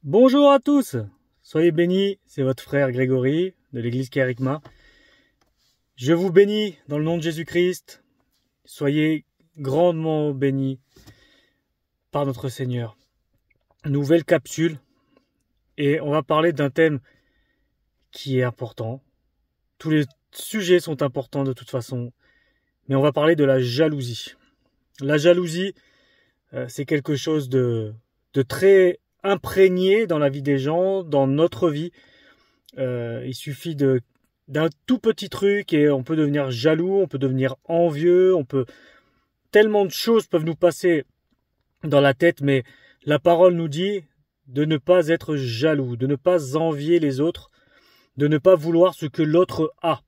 Bonjour à tous, soyez bénis, c'est votre frère Grégory de l'église Kérigma. Je vous bénis dans le nom de Jésus-Christ, soyez grandement bénis par notre Seigneur. Nouvelle capsule, et on va parler d'un thème qui est important. Tous les sujets sont importants de toute façon, mais on va parler de la jalousie. La jalousie, c'est quelque chose de très imprégné dans la vie des gens, dans notre vie. Il suffit d'un tout petit truc et on peut devenir jaloux, on peut devenir envieux, tellement de choses peuvent nous passer dans la tête, mais la parole nous dit de ne pas être jaloux, de ne pas envier les autres, de ne pas vouloir ce que l'autre a.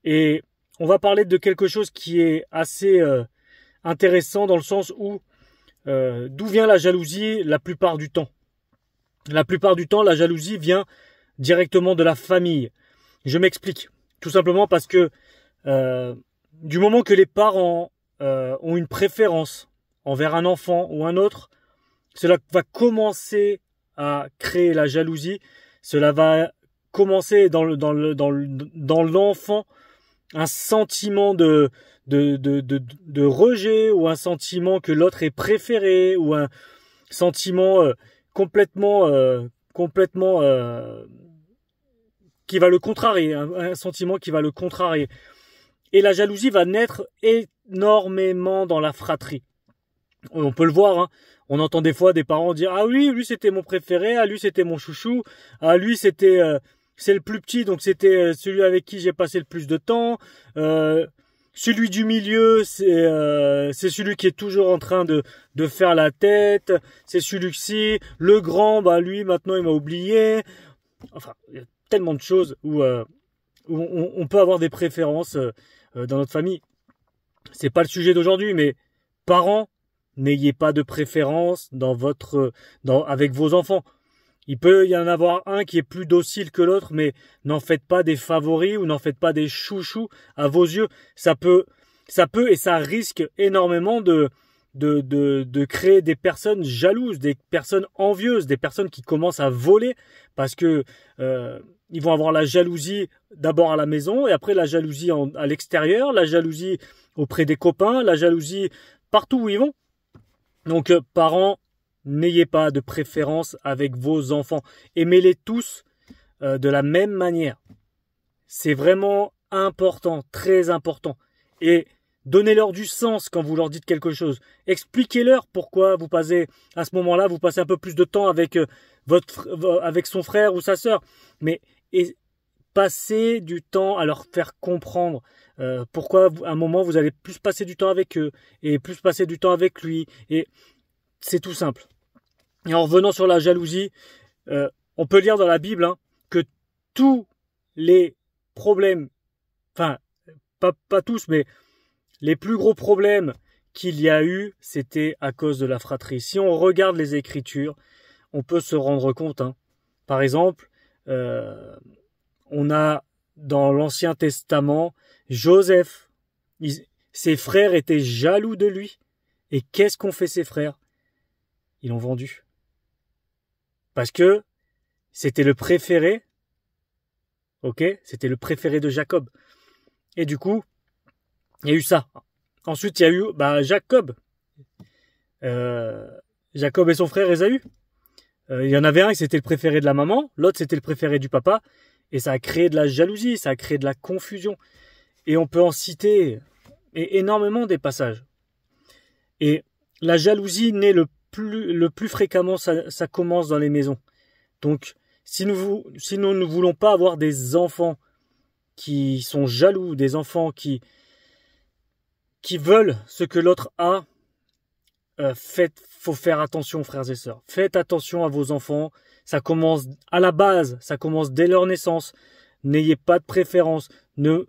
Et on va parler de quelque chose qui est assez intéressant dans le sens où d'où vient la jalousie la plupart du temps? La plupart du temps, la jalousie vient directement de la famille. Je m'explique. Tout simplement parce que du moment que les parents ont une préférence envers un enfant ou un autre, cela va commencer à créer la jalousie. Cela va commencer dans l'enfant un sentiment de rejet, ou un sentiment que l'autre est préféré, ou un sentiment complètement qui va le contrarier, un sentiment qui va le contrarier. Et la jalousie va naître énormément dans la fratrie. On peut le voir, hein. On entend des fois des parents dire: ah oui, lui c'était mon préféré, ah lui c'était mon chouchou, ah lui c'est le plus petit, donc c'était celui avec qui j'ai passé le plus de temps. Celui du milieu, c'est celui qui est toujours en train de faire la tête. C'est celui-ci. Le grand, bah lui maintenant il m'a oublié. Enfin, il y a tellement de choses où on peut avoir des préférences dans notre famille. C'est pas le sujet d'aujourd'hui, mais parents, n'ayez pas de préférence avec vos enfants. Il peut y en avoir un qui est plus docile que l'autre, mais n'en faites pas des favoris ou n'en faites pas des chouchous à vos yeux. Ça peut et ça risque énormément de créer des personnes jalouses, des personnes envieuses, des personnes qui commencent à voler parce que ils vont avoir la jalousie d'abord à la maison et après la jalousie à l'extérieur, la jalousie auprès des copains, la jalousie partout où ils vont. Donc parents, n'ayez pas de préférence avec vos enfants. Aimez-les tous de la même manière. C'est vraiment important, très important. Et donnez-leur du sens quand vous leur dites quelque chose. Expliquez-leur pourquoi vous passez, à ce moment-là, vous passez un peu plus de temps avec avec son frère ou sa sœur. Mais passez du temps à leur faire comprendre pourquoi à un moment vous allez plus passer du temps avec eux et plus passer du temps avec lui. Et c'est tout simple. Et en revenant sur la jalousie, on peut lire dans la Bible que tous les problèmes, enfin pas tous, mais les plus gros problèmes qu'il y a eu, c'était à cause de la fratrie. Si on regarde les Écritures, on peut se rendre compte. Par exemple, on a dans l'Ancien Testament Joseph. Ses frères étaient jaloux de lui. Et qu'est-ce qu'ont fait ses frères? Ils l'ont vendu. Parce que c'était le préféré. Ok? C'était le préféré de Jacob. Et du coup, il y a eu ça. Ensuite, il y a eu Jacob. Jacob et son frère Ésaü. Il y en avait un qui c'était le préféré de la maman, l'autre c'était le préféré du papa. Et ça a créé de la jalousie, ça a créé de la confusion. Et on peut en citer énormément des passages. Et la jalousie naît le plus fréquemment, ça commence dans les maisons. Donc, si nous ne voulons pas avoir des enfants qui sont jaloux, des enfants qui veulent ce que l'autre a, faut faire attention, frères et sœurs. Faites attention à vos enfants. Ça commence à la base, ça commence dès leur naissance. N'ayez pas de préférence. Ne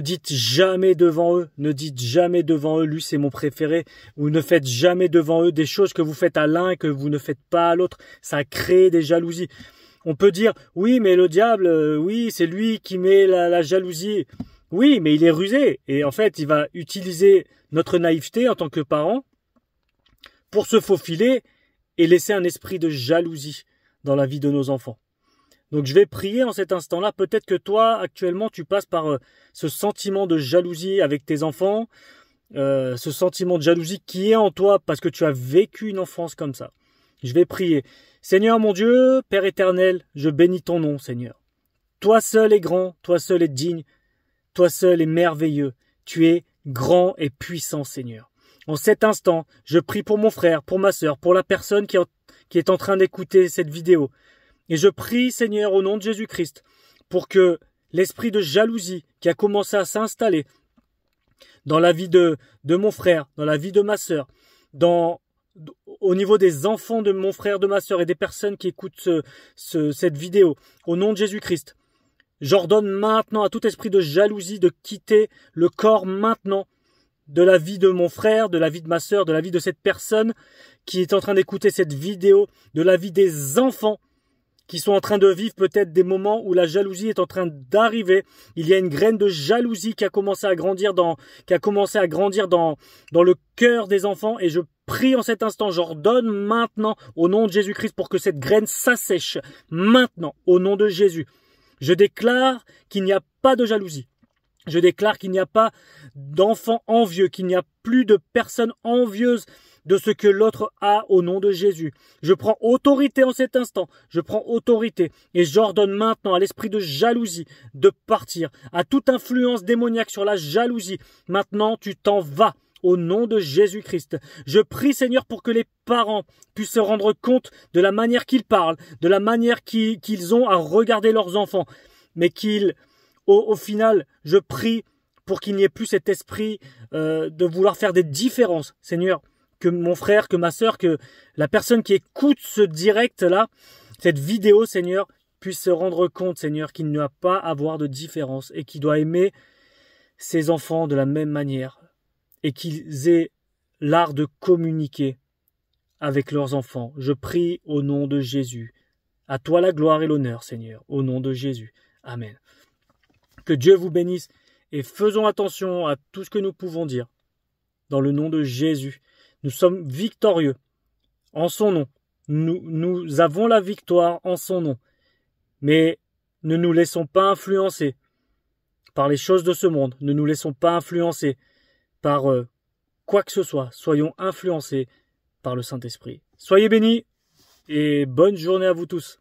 dites jamais devant eux, lui c'est mon préféré, ou ne faites jamais devant eux des choses que vous faites à l'un et que vous ne faites pas à l'autre. Ça crée des jalousies. On peut dire, oui mais le diable, oui c'est lui qui met la jalousie. Oui mais il est rusé et en fait il va utiliser notre naïveté en tant que parents pour se faufiler et laisser un esprit de jalousie dans la vie de nos enfants. Donc je vais prier en cet instant-là. Peut-être que toi, actuellement, tu passes par ce sentiment de jalousie avec tes enfants, ce sentiment de jalousie qui est en toi parce que tu as vécu une enfance comme ça. Je vais prier. Seigneur mon Dieu, Père éternel, je bénis ton nom, Seigneur. Toi seul est grand, toi seul est digne, toi seul est merveilleux. Tu es grand et puissant, Seigneur. En cet instant, je prie pour mon frère, pour ma sœur, pour la personne qui est en train d'écouter cette vidéo. Et je prie, Seigneur, au nom de Jésus-Christ, pour que l'esprit de jalousie qui a commencé à s'installer dans la vie de mon frère, dans la vie de ma sœur, au niveau des enfants de mon frère, de ma sœur et des personnes qui écoutent cette vidéo, au nom de Jésus-Christ, j'ordonne maintenant à tout esprit de jalousie de quitter le corps maintenant de la vie de mon frère, de la vie de ma sœur, de la vie de cette personne qui est en train d'écouter cette vidéo, de la vie des enfants qui sont en train de vivre peut-être des moments où la jalousie est en train d'arriver. Il y a une graine de jalousie qui a commencé à grandir dans le cœur des enfants et je prie en cet instant, j'ordonne maintenant au nom de Jésus-Christ pour que cette graine s'assèche maintenant au nom de Jésus. Je déclare qu'il n'y a pas de jalousie. Je déclare qu'il n'y a pas d'enfants envieux, qu'il n'y a plus de personnes envieuses de ce que l'autre a au nom de Jésus. Je prends autorité en cet instant. Je prends autorité et j'ordonne maintenant à l'esprit de jalousie de partir, à toute influence démoniaque sur la jalousie. Maintenant, tu t'en vas. Au nom de Jésus-Christ, je prie Seigneur pour que les parents puissent se rendre compte de la manière qu'ils parlent, de la manière qu'ils ont à regarder leurs enfants, mais au final, je prie pour qu'il n'y ait plus cet esprit de vouloir faire des différences. Seigneur, que mon frère, que ma sœur, que la personne qui écoute ce direct-là, cette vidéo, Seigneur, puisse se rendre compte, Seigneur, qu'il n'y a pas à avoir de différence et qu'il doit aimer ses enfants de la même manière. Et qu'ils aient l'art de communiquer avec leurs enfants. Je prie au nom de Jésus. À toi la gloire et l'honneur, Seigneur, au nom de Jésus. Amen. Que Dieu vous bénisse et faisons attention à tout ce que nous pouvons dire. Dans le nom de Jésus, nous sommes victorieux en son nom. Nous avons la victoire en son nom. Mais ne nous laissons pas influencer par les choses de ce monde. Ne nous laissons pas influencer par quoi que ce soit. Soyons influencés par le Saint-Esprit. Soyez bénis et bonne journée à vous tous.